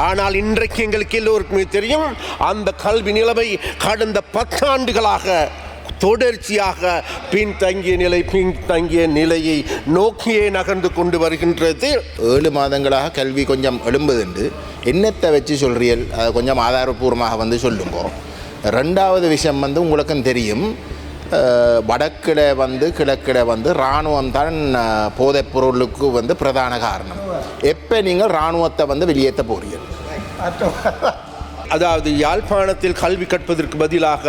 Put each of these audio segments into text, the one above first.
ஆனால் இன்றைக்கு எங்களுக்கு எல்லோருக்குமே தெரியும் அந்த கல்வி நிலைமை கடந்த 10 ஆண்டுகளாக தொடர்ச்சியாக பின்தங்கிய நிலையை நோக்கியே நகர்ந்து கொண்டு வருகின்றது. 7 மாதங்களாக கல்வி கொஞ்சம் எழும்புதுண்டு என்னத்தை வச்சு சொல்றீர்கள், அதை கொஞ்சம் ஆதாரபூர்வமாக சொல்லுங்க. 2வது விஷயம் உங்களுக்கும் தெரியும், வடக்கில் கிழக்கில் இராணுவம் தான் போதைப் பொருளுக்கு பிரதான காரணம். எப்போ நீங்கள் இராணுவத்தை வெளியேற்ற போறீர்கள்? அதாவது யாழ்ப்பாணத்தில் கல்வி கற்பதற்கு பதிலாக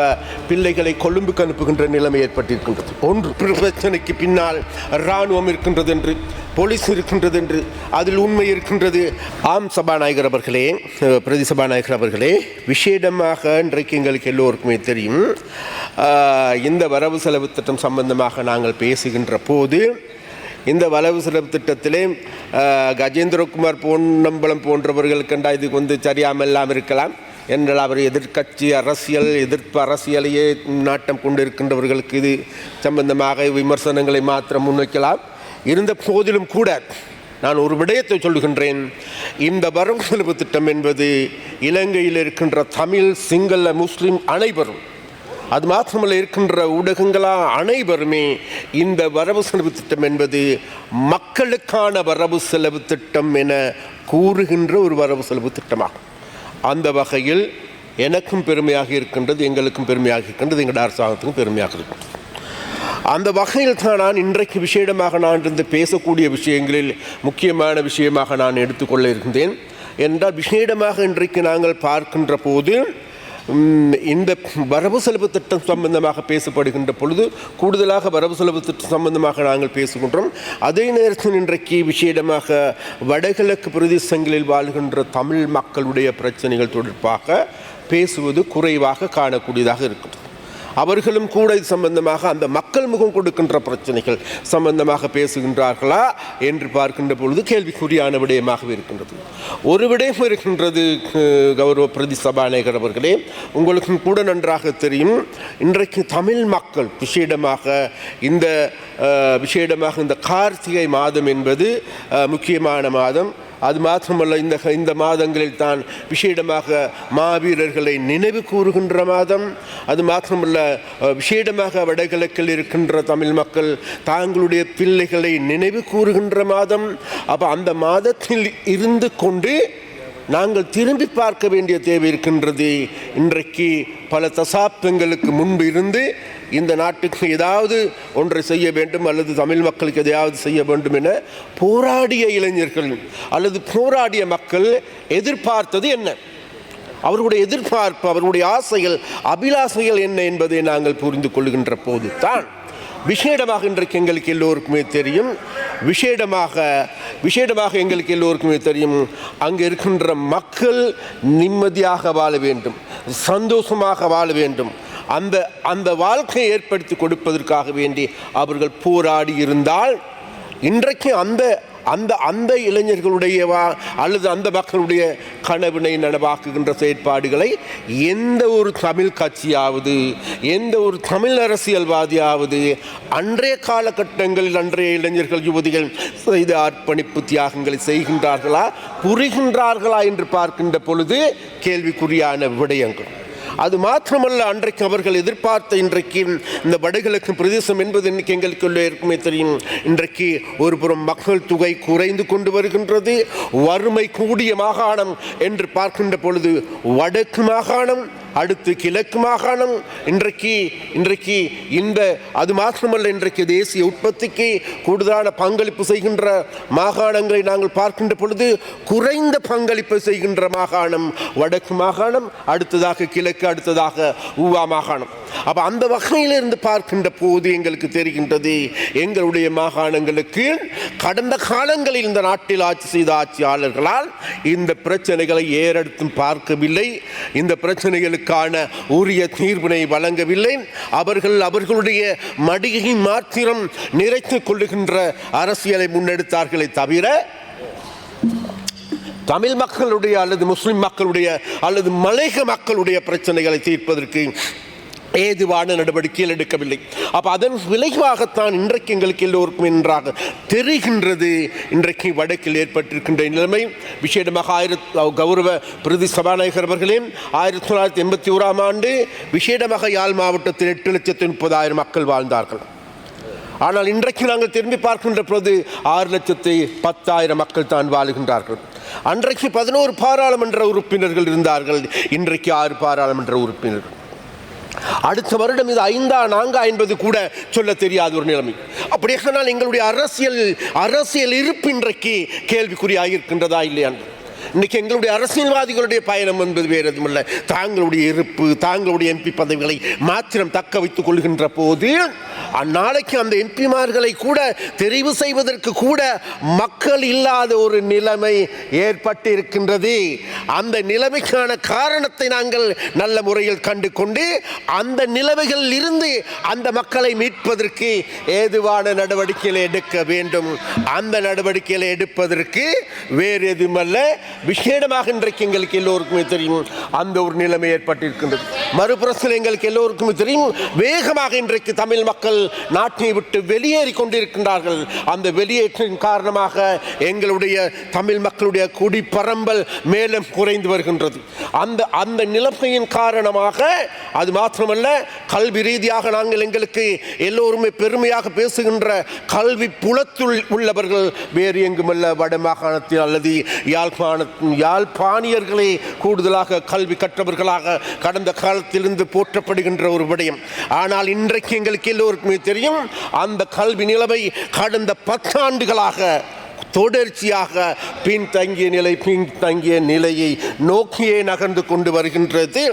பிள்ளைகளை கொழும்புக்கு அனுப்புகின்ற நிலைமை ஏற்பட்டிருக்கின்றது. ஒன்று பிரச்சனைக்கு பின்னால் இராணுவம் இருக்கின்றது என்று, போலீஸ் இருக்கின்றது என்று, அதில் உண்மை இருக்கின்றது. ஆம் சபாநாயகர் அவர்களே, பிரதி சபாநாயகர் அவர்களே, விசேடமாக இன்றைக்கு எங்களுக்கு எல்லோருக்குமே தெரியும், இந்த வரவு செலவு திட்டம் சம்பந்தமாக நாங்கள் பேசுகின்ற போது இந்த வரவு செலவு திட்டத்திலே கஜேந்திரகுமார் பொன்னம்பலம் போன்றவர்கள் கண்டா இது சரியாமெல்லாம் இருக்கலாம் என்றால் அவர் எதிர்கட்சி எதிர்ப்பு அரசியலையே நாட்டம் கொண்டிருக்கின்றவர்களுக்கு இது சம்பந்தமாக விமர்சனங்களை மாத்திரம் முன்வைக்கலாம். இருந்த போதிலும் கூட நான் ஒரு விடயத்தை சொல்லுகின்றேன். இந்த வரவு செலவு திட்டம் என்பது இலங்கையில் இருக்கின்ற தமிழ், சிங்கள, முஸ்லிம் அனைவரும், அது மாத்திரமல்ல இருக்கின்ற ஊடகங்களா அனைவருமே இந்த வரவு செலவு திட்டம் என்பது மக்களுக்கான வரவு செலவு திட்டம் என கூறுகின்ற ஒரு வரவு செலவு திட்டமாகும். அந்த வகையில் எனக்கும் பெருமையாக இருக்கின்றது, எங்களுக்கும் பெருமையாக இருக்கின்றது, எங்களுடைய அரசாங்கத்துக்கும் பெருமையாக இருக்கின்றது. அந்த வகையில் தான் நான் இன்றைக்கு விசேடமாக நான் இருந்து பேசக்கூடிய விஷயங்களில் முக்கியமான விஷயமாக நான் எடுத்துக்கொள்ள இருக்கின்றேன். என்றால் விசேடமாக இன்றைக்கு நாங்கள் பார்க்கின்ற போது இந்த வரவு செலவு திட்டம் சம்பந்தமாக பேசப்படுகின்ற பொழுது கூடுதலாக வரவு செலவு திட்டம் சம்பந்தமாக நாங்கள் பேசுகின்றோம். அதே நேரத்தில் இன்றைக்கு விசேடமாக வடகிழக்கு பிரதேசங்களில் வாழ்கின்ற தமிழ் மக்களுடைய பிரச்சனைகள் தொடர்பாக பேசுவது குறைவாக காணக்கூடியதாக இருக்கிறது. அவர்களும் கூட இது சம்பந்தமாக அந்த மக்கள் முகம் கொடுக்கின்ற பிரச்சனைகள் சம்பந்தமாக பேசுகின்றார்களா என்று பார்க்கின்ற பொழுது கேள்விக்குறியான விடயமாகவே இருக்கின்றது. ஒரு விடயம் இருக்கின்றது கௌரவ பிரதி சபாநாயகர் அவர்களே, உங்களுக்கும் கூட நன்றாக தெரியும், இன்றைக்கு தமிழ் மக்கள் விசேடமாக இந்த கார்த்திகை மாதம் என்பது முக்கியமான மாதம். அது மாத்திரமல்ல, இந்த மாதங்களில் தான் விசேடமாக மாவீரர்களை நினைவு கூறுகின்ற மாதம். அது மாத்திரமல்ல, விசேடமாக வடகிழக்கில் இருக்கின்ற தமிழ் மக்கள் தாங்களுடைய பிள்ளைகளை நினைவு கூறுகின்ற மாதம். அப்போ அந்த மாதத்தில் இருந்து கொண்டு நாங்கள் திரும்பி பார்க்க வேண்டிய தேவை இருக்கின்றது. இன்றைக்கு பல தசாப்தங்களுக்கு முன்பு இருந்து இந்த நாட்டுக்கு ஏதாவது ஒன்றை செய்ய வேண்டும் அல்லது தமிழ் மக்களுக்கு எதையாவது செய்ய வேண்டும் என போராடிய இளைஞர்கள் அல்லது போராடிய மக்கள் எதிர்பார்த்தது என்ன, அவர்களுடைய எதிர்பார்ப்பு, அவர்களுடைய ஆசைகள், அபிலாசைகள் என்ன என்பதை நாங்கள் புரிந்து கொள்கின்ற போது தான் விசேடமாக இன்றைக்கு எங்களுக்கு எல்லோருக்குமே தெரியும், விசேடமாக எங்களுக்கு எல்லோருக்குமே தெரியும், அங்கே இருக்கின்ற மக்கள் நிம்மதியாக வாழ வேண்டும், சந்தோஷமாக வாழ வேண்டும், அந்த வாழ்க்கையை ஏற்படுத்தி கொடுப்பதற்காக வேண்டி அவர்கள் போராடி இருந்தால் இன்றைக்கு அந்த இளைஞர்களுடைய அல்லது அந்த மக்களுடைய கனவினை நனவாக்குகின்ற செயற்பாடுகளை எந்த ஒரு தமிழ் கட்சியாவது, எந்த ஒரு தமிழ் அரசியல்வாதியாவது அன்றைய காலகட்டங்களில் அன்றைய இளைஞர்கள், யுவதிகள் செய்த அர்ப்பணிப்பு தியாகங்களை செய்கின்றார்களா, புரிகின்றார்களா என்று பார்க்கின்ற பொழுது கேள்விக்குறியான விடயங்கள். அது மாத்திரமல்ல, அன்றைக்கு அவர்கள் எதிர்பார்த்த இன்றைக்கு இந்த வடகிழக்கு பிரதேசம் என்பது இன்றைக்கு எங்களுக்கு ஏற்கனவே தெரியும், இன்றைக்கு ஒரு புறம் மக்கள் தொகை குறைந்து கொண்டு வருகின்றது. வறுமை கூடிய மாகாணம் என்று பார்க்கின்ற பொழுது வடக்கு மாகாணம், அடுத்து கிழக்கு மாகாணம். இன்றைக்கு அது மாத்திரமல்ல, இன்றைக்கு தேசிய உற்பத்திக்கு கூடுதலான பங்களிப்பு செய்கின்ற மாகாணங்களை நாங்கள் பார்க்கின்ற பொழுது குறைந்த பங்களிப்பு செய்கின்ற மாகாணம் வடக்கு மாகாணம், அடுத்ததாக கிழக்கு, அடுத்ததாக ஊவா மாகாணம். அப்ப அந்த வகையிலிருந்து பார்க்கின்ற போது எங்களுக்கு தெரிகின்றது, எங்களுடைய மாகாணங்களுக்கு கடந்த காலங்களில் இந்த நாட்டில் ஆட்சி செய்த ஆட்சியாளர்களால் இந்த பிரச்சனைகளை ஏறெடுத்தும் பார்க்கவில்லை, இந்த பிரச்சனைகளுக்கான உரிய தீர்வினை வழங்கவில்லை. அவர்களுடைய மடியை மாத்திரம் நிறைத்துக் கொள்ளுகின்ற அரசியலை முன்னெடுத்தார்களே தவிர தமிழ் மக்களுடைய அல்லது முஸ்லிம் மக்களுடைய அல்லது மலையக மக்களுடைய பிரச்சனைகளை தீர்ப்பதற்கு ஏதுவான நடவடிக்கைகள் எடுக்கவில்லை. அப்போ அதன் விளைவாகத்தான் இன்றைக்கு எங்களுக்கு எல்லோருக்கும் நன்றாக தெரிகின்றது இன்றைக்கு வடக்கில் ஏற்பட்டிருக்கின்ற நிலைமை. விசேடமாக கௌரவ பிரதி சபாநாயகர் அவர்களே 1981ஆம் ஆண்டு விசேடமாக யாழ் மாவட்டத்தில் 8,30,000 மக்கள் வாழ்ந்தார்கள். ஆனால் இன்றைக்கு நாங்கள் திரும்பி பார்க்கின்ற பொழுது 6,10,000 மக்கள் தான் வாழுகின்றார்கள். அன்றைக்கு 11 பாராளுமன்ற உறுப்பினர்கள் இருந்தார்கள், இன்றைக்கு 6 பாராளுமன்ற உறுப்பினர்கள். அடுத்த வருடம் இது 5ஆ 4ஆ என்பது கூட சொல்ல தெரியாத ஒரு நிலைமை. அப்படியானால் எங்களுடைய அரசியல் இருப்பு இன்றைக்கு கேள்விக்குறியாகிருக்கின்றதா இல்லையா? இன்றைக்கு எங்களுடைய அரசியல்வாதிகளுடைய பயணம் என்பது வேறு எதுவுமில்லை, தாங்களுடைய இருப்பு, தாங்களுடைய எம்பி பதவிகளை மாத்திரம் தக்க வைத்துக் கொள்கின்ற போது அந்நாளைக்கு அந்த எம்பிமார்களை கூட தெரிவு செய்வதற்கு கூட மக்கள் இல்லாத ஒரு நிலைமை ஏற்பட்டு இருக்கின்றது. அந்த நிலைமைக்கான காரணத்தை நாங்கள் நல்ல முறையில் கண்டு கொண்டு அந்த நிலைமைகளில் இருந்து அந்த மக்களை மீட்பதற்கு ஏதுவான நடவடிக்கைகளை எடுக்க வேண்டும். அந்த நடவடிக்கைகளை எடுப்பதற்கு வேறு எதுவுமல்ல, விசேடமாக இன்றைக்கு எங்களுக்கு எல்லோருக்குமே தெரியும் அந்த ஒரு நிலைமை ஏற்பட்டிருக்கின்றது. மறுபுறத்தில் எங்களுக்கு எல்லோருக்குமே தெரியும் வேகமாக இன்றைக்கு தமிழ் மக்கள் நாட்டை விட்டு வெளியேறி கொண்டிருக்கின்றார்கள். அந்த வெளியேற்றின் காரணமாக எங்களுடைய தமிழ் மக்களுடைய குடிப்பரம்பல் மேலும் குறைந்து வருகின்றது. அந்த நிலைமையின் காரணமாக அது மாத்திரமல்ல, கல்வி ரீதியாக நாங்கள் எங்களுக்கு எல்லோருமே பெருமையாக பேசுகின்ற கல்வி புலத்துள் உள்ளவர்கள் வேறு எங்குமல்ல வடமாகாணத்தில் அல்லது யாழ்ப்பாணியர்களே கூடுதலாக கல்வி கற்றவர்களாக கடந்த காலத்திலிருந்து போற்றப்படுகின்ற ஒரு விடயம். ஆனால் இன்றைக்கு எங்களுக்கு எல்லோருக்குமே தெரியும் அந்த கல்வி நிலைமை கடந்த 10 ஆண்டுகளாக தொடர்ச்சியாக பின்தங்கிய நிலையை நோக்கியே நகர்ந்து கொண்டு வருகின்றது.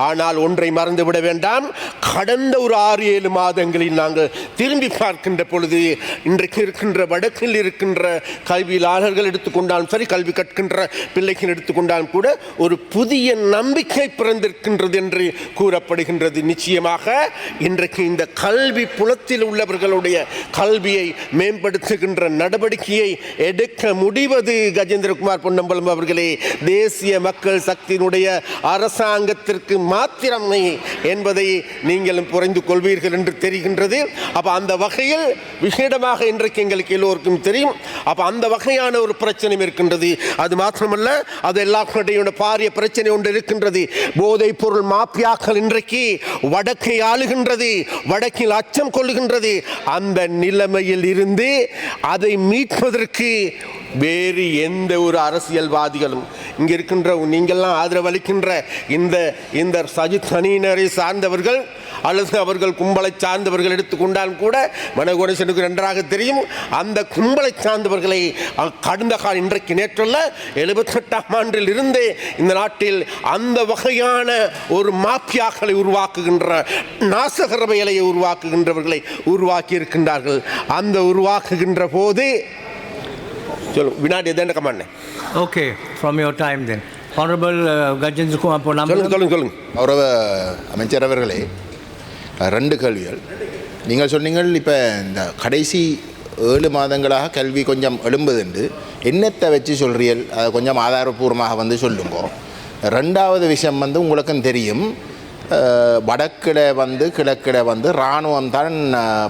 ஆனால் ஒன்றை மறந்துவிட வேண்டாம், கடந்த ஒரு 6-7 மாதங்களில் நாங்கள் திரும்பி பார்க்கின்ற பொழுது இன்றைக்கு இருக்கின்ற வடக்கில் இருக்கின்ற கல்வியாளர்கள் எடுத்துக்கொண்டாலும் சரி, கல்வி கற்கின்ற பிள்ளைகள் எடுத்துக்கொண்டாலும் கூட ஒரு புதிய நம்பிக்கை பிறந்திருக்கின்றது என்று கூறப்படுகின்றது. நிச்சயமாக இன்றைக்கு இந்த கல்வி புலத்தில் உள்ளவர்களுடைய கல்வியை மேம்படுத்துகின்ற நடவடிக்கையை எடுக்க முடிவது கஜேந்திரகுமார் பொன்னம்பலம் அவர்களே தேசிய மக்கள் சக்தியினுடைய அரசாங்கத்திற்கு மாத்திரமே என்பதை நீங்களும் புரிந்து கொள்வீர்கள் என்று தெரிகின்றது. அப்போ அந்த வகையில் விசேடமாக இன்றைக்கு எங்களுக்கு எல்லோருக்கும் தெரியும். அப்போ அந்த வகையான ஒரு பிரச்சனை இருக்கின்றது. அது மாத்திரமல்ல, அது எல்லாருடைய பாரிய பிரச்சனை ஒன்று இருக்கின்றது. போதைப் பொருள் மாஃபியாக்கள் இன்றைக்கு வடக்கை ஆளுகின்றது, வடக்கில் அச்சம் கொள்ளுகின்றது. அந்த நிலைமையில் இருந்து அதை மீட்பதற்கு வேறு எந்த ஒரு அரசியல்வாதிகளும் இங்கே இருக்கின்ற நீங்கள்லாம் ஆதரவளிக்கின்ற இந்த சஜித் அணியினரை சார்ந்தவர்கள் அல்லது அவர்கள் கும்பலை சார்ந்தவர்கள் எடுத்துக்கொண்டாலும் கூட மனோகணேசனுக்கு நன்றாக தெரியும் அந்த கும்பலை சார்ந்தவர்களை கடந்த கால இன்றைக்கு நேற்றுள்ள 78ஆம் ஆண்டில் இருந்தே இந்த நாட்டில் அந்த வகையான ஒரு மாஃபியாக்களை உருவாக்குகின்ற நாசகர வேலையை உருவாக்குகின்றவர்களை உருவாக்கி இருக்கின்றார்கள். அந்த உருவாக்குகின்ற போது வினாடி எதேண்ட கமாண்ணே. Okay, from your time then. Honorable Gajendra Kumar Ponnambalam. சொல்லுங்க. கௌரவ அமைச்சர் அவர்களே, 2 கேள்விகள். நீங்கள் சொன்னீங்கள் இப்போ இந்த கடைசி 7 மாதங்களாக கல்வி கொஞ்சம் எழும்புதுண்டு, என்னத்தை வச்சு சொல்கிறீர்கள், அதை கொஞ்சம் ஆதாரபூர்வமாக வந்து சொல்லுங்க. 2வது விஷயம் வந்து உங்களுக்கும் தெரியும், வடக்கில் வந்து கிழக்கில் வந்து இராணுவம் தான்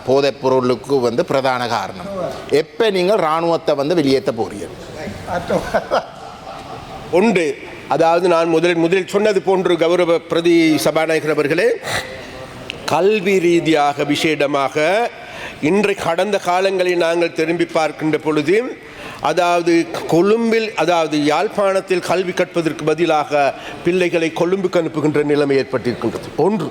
போதைப் பொருளுக்கு வந்து பிரதான காரணம். எப்போ நீங்கள் இராணுவத்தை வந்து வெளியேற்ற போகிறீர்கள்? ஒன்று, அதாவது நான் முதலில் சொன்னது போன்று கௌரவ பிரதி சபாநாயகர் அவர்களே, கல்வி ரீதியாக விசேடமாக இன்றைக்கு கடந்த காலங்களில் நாங்கள் திரும்பி பார்க்கின்ற பொழுது, அதாவது கொழும்பில், அதாவது யாழ்ப்பாணத்தில் கல்வி கற்பதற்கு பதிலாக பிள்ளைகளை கொழும்புக்கு அனுப்புகின்ற நிலைமை ஏற்பட்டிருக்கின்றது. ஒன்று.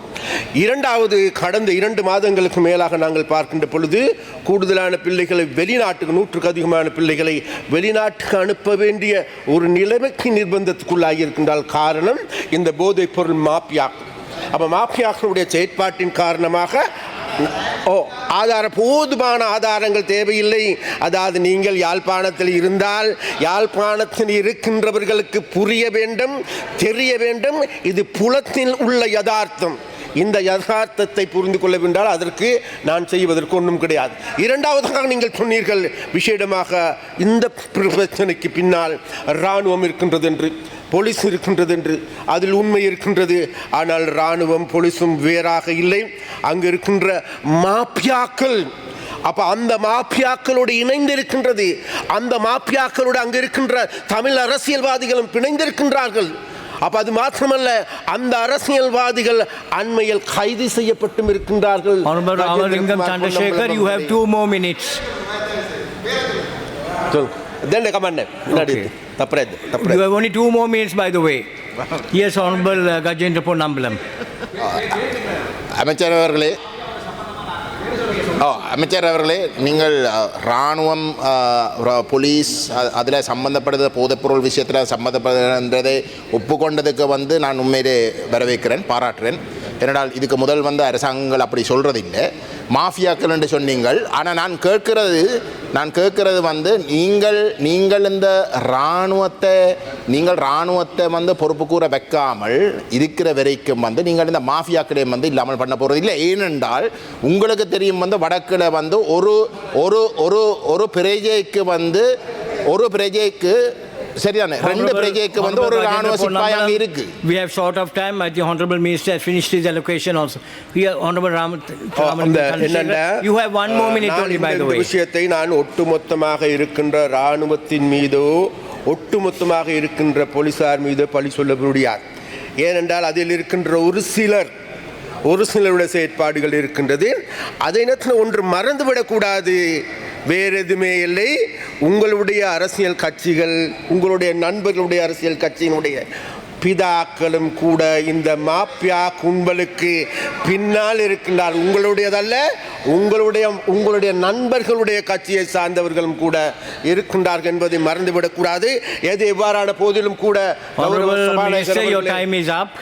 2வது, கடந்த 2 மாதங்களுக்கு மேலாக நாங்கள் பார்க்கின்ற பொழுது கூடுதலான பிள்ளைகளை வெளிநாட்டுக்கு 100க்கு அதிகமான பிள்ளைகளை வெளிநாட்டுக்கு அனுப்ப வேண்டிய ஒரு நிலைமைக்கு நிர்பந்தத்துக்குள்ளாகி இருக்கின்றால் காரணம் இந்த போதைப் பொருள் மாஃபியா. அப்போ மாஃபியாக்களுடைய செயற்பாட்டின் காரணமாக போதுமான ஆதாரங்கள் தேவையில்லை. அதாவது நீங்கள் யாழ்ப்பாணத்தில் இருந்தால் யாழ்ப்பாணத்தில் இருக்கின்றவர்களுக்கு புரிய வேண்டும், தெரிய வேண்டும், இது புலத்தில் உள்ள யதார்த்தம். இந்த யதார்த்தத்தை புரிந்து கொள்ள வேண்டால் அதற்கு நான் செய்வதற்கு ஒன்றும் கிடையாது. 2வதாக நீங்கள் சொன்னீர்கள் விசேடமாக இந்த பிரச்சனைக்கு பின்னால் இராணுவம் இருக்கின்றது என்று. போலீஸ் இருக்கின்றது என்று அதில் உண்மை இருக்கின்றது. ஆனால் இராணுவம் போலீஸும் வேறாக இல்லை. அங்கு இருக்கின்ற மாபியாக்கள், அப்ப அந்த மாபியாக்களோடு இணைந்திருக்கின்றது. அந்த மாபியாக்களோடு அங்கு இருக்கின்ற தமிழ் அரசியல்வாதிகளும் பிணைந்திருக்கின்றார்கள். அப்ப அது மாத்திரமல்ல, அந்த அரசியல்வாதிகள் அண்மையில் கைது செய்யப்பட்டும் இருக்கின்றார்கள். Honorable Ramalingam Chandrasekhar, you have 2 more minutes. Then come on. Okay. You have only 2 more minutes, by the way. Yes, Honorable Gajendra Ponnambalam. அமைச்சர் அவர்களே, அமைச்சர் அவர்களே, நீங்கள் இராணுவம், போலீஸ் அதில் சம்மந்தப்படுற போதைப்பொருள் விஷயத்தில் சம்மந்தப்படுறதை ஒப்புக்கொண்டதுக்கு நான் உண்மையிலே வரவேற்கிறேன், பாராட்டுறேன். ஏனென்றால் இதுக்கு முதல் அரசாங்கங்கள் அப்படி சொல்கிறதில்லை, மாஃபியாக்கள் என்று சொன்னீங்கள். ஆனால் நான் கேட்கிறது நீங்கள் இந்த இராணுவத்தை பொறுப்பு கூற வைக்காமல் இருக்கிற வரைக்கும் நீங்கள் இந்த மாஃபியாக்களையும் இல்லாமல் பண்ண போகிறது இல்லை. ஏனென்றால் உங்களுக்கு தெரியும் வடக்கில் ஒரு ஒரு ஒரு பிரஜைக்கு சரிதானே, 2 பிரஜைக்கு ஒரு இராணுவ சிப்பாய் அங்கே இருக்கு. We have short of time. I think Honorable Minister has finished his allocation also. We are Honorable you have 1 more minute only, by the way. விஷயத்தை நான் ஒட்டுமொத்தமாக இருக்கின்ற இராணுவத்தின் மீதோ ஒட்டுமொத்தமாக இருக்கின்ற போலீசார் மீது பழி சொல்ல முடியாது. ஏனென்றால் அதில் இருக்கின்ற ஒரு சிலருடைய செயற்பாடுகள் இருக்கின்றது. அதை நேரத்தில் ஒன்று மறந்துவிடக்கூடாது, வேறு எதுவுமே இல்லை. உங்களுடைய அரசியல் கட்சிகள், உங்களுடைய நண்பர்களுடைய அரசியல் கட்சியினுடைய பிதாக்களும் கூட இந்த மாப்பியா கும்பலுக்கு பின்னால் இருக்கின்றார். உங்களுடையதல்ல, உங்களுடைய நண்பர்களுடைய கட்சியை சார்ந்தவர்களும் கூட இருக்கின்றார்கள் என்பதை மறந்துவிடக்கூடாது. எது எவ்வாறான போதிலும் கூட Honorable Minister, your time is up.